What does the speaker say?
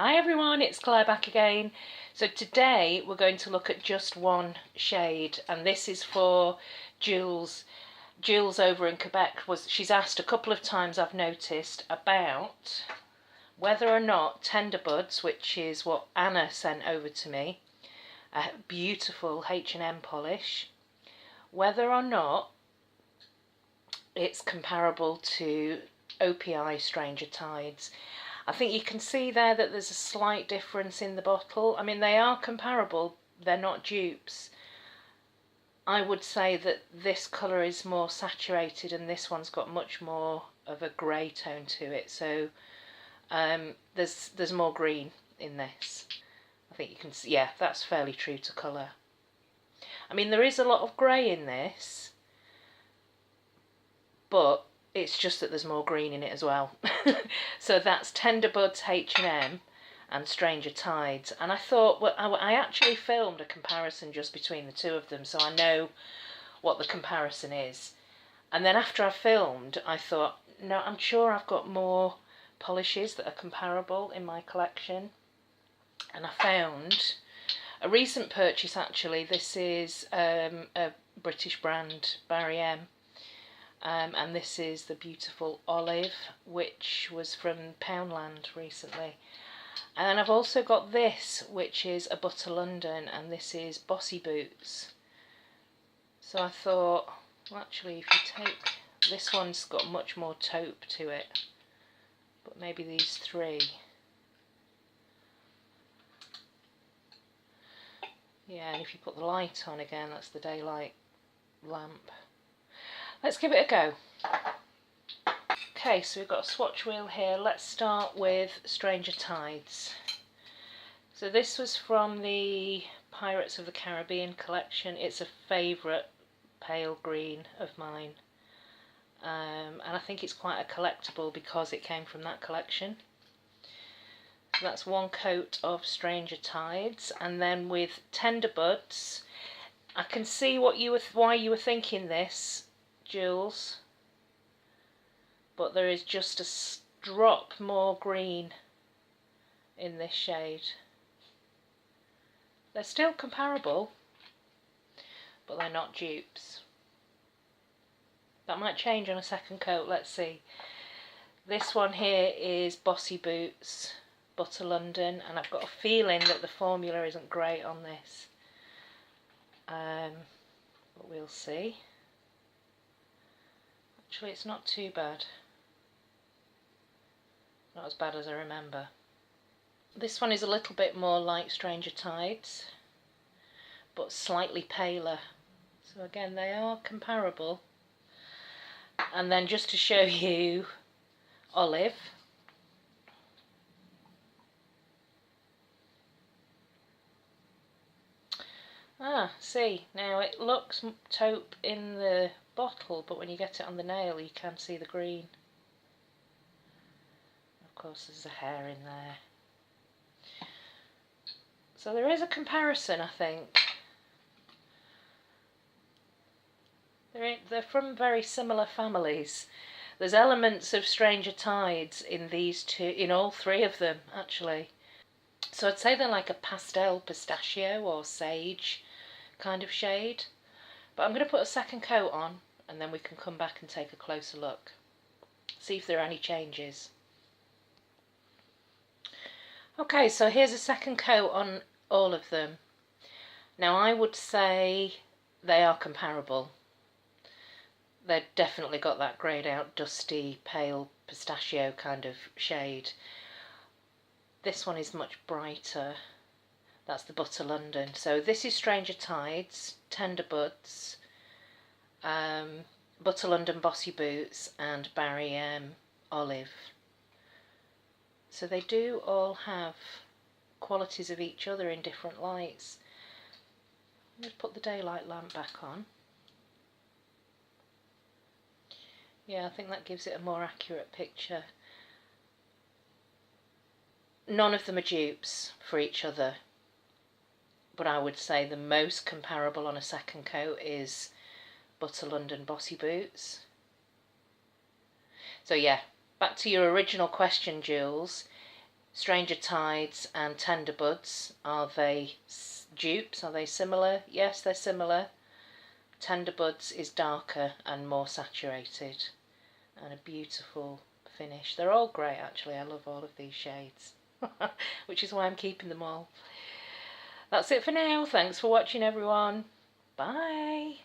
Hi everyone, it's Claire back again. So today we're going to look at just one shade, and this is for Jules. Jules over in Quebec, she's asked a couple of times, I've noticed, about whether or not Tenderbuds, which is what Anna sent over to me, a beautiful H&M polish, whether or not it's comparable to OPI Stranger Tides. I think you can see there that there's a slight difference in the bottle. I mean, they are comparable, they're not dupes. I would say that this colour is more saturated and this one's got much more of a grey tone to it. So there's more green in this. I think you can see, yeah, that's fairly true to colour. I mean, there is a lot of grey in this, but it's just that there's more green in it as well. So that's Tenderbuds H&M and Stranger Tides. And I thought, well, I actually filmed a comparison just between the two of them, so I know what the comparison is. And then after I filmed, I thought, no, I'm sure I've got more polishes that are comparable in my collection. And I found a recent purchase, actually. This is a British brand, Barry M. And this is the beautiful Olive, which was from Poundland recently. And then I've also got this, which is a Butter London, and this is Bossy Boots. So I thought, well, actually, if you take, this one's got much more taupe to it, but maybe these three. Yeah, and if you put the light on again, that's the daylight lamp. Let's give it a go. Okay, so we've got a swatch wheel here. Let's start with Stranger Tides. So this was from the Pirates of the Caribbean collection. It's a favourite pale green of mine. And I think it's quite a collectible because it came from that collection. So that's one coat of Stranger Tides. And then with Tenderbuds, I can see why you were thinking this, Jules, but there is just a drop more green in this shade. They're still comparable, but they're not dupes. That might change on a second coat, let's see. This one here is Bossy Boots, Butter London, and I've got a feeling that the formula isn't great on this. But we'll see. Actually, it's not too bad. Not as bad as I remember. This one is a little bit more like Stranger Tides, but slightly paler. So again, they are comparable. And then just to show you Olive. Ah, see, now it looks taupe in the bottle, but when you get it on the nail you can see the green. Of course there's a hair in there. So there is a comparison, I think. They're from very similar families. There's elements of Stranger Tides in these two, in all three of them actually. So I'd say they're like a pastel pistachio or sage kind of shade. But I'm going to put a second coat on and then we can come back and take a closer look. See if there are any changes. Okay, so here's a second coat on all of them. Now I would say they are comparable. They've definitely got that greyed out, dusty, pale pistachio kind of shade. This one is much brighter. That's the Butter London. So this is Stranger Tides, Tenderbuds, Butter London Bossy Boots, and Barry M Olive. So they do all have qualities of each other in different lights. Let's put the daylight lamp back on. Yeah, I think that gives it a more accurate picture. None of them are dupes for each other, but I would say the most comparable on a second coat is Butter London Bossy Boots. So yeah, back to your original question, Jules. Stranger Tides and Tenderbuds. Are they dupes? Are they similar? Yes, they're similar. Tenderbuds is darker and more saturated, and a beautiful finish. They're all great actually, I love all of these shades, which is why I'm keeping them all. That's it for now, thanks for watching everyone, bye!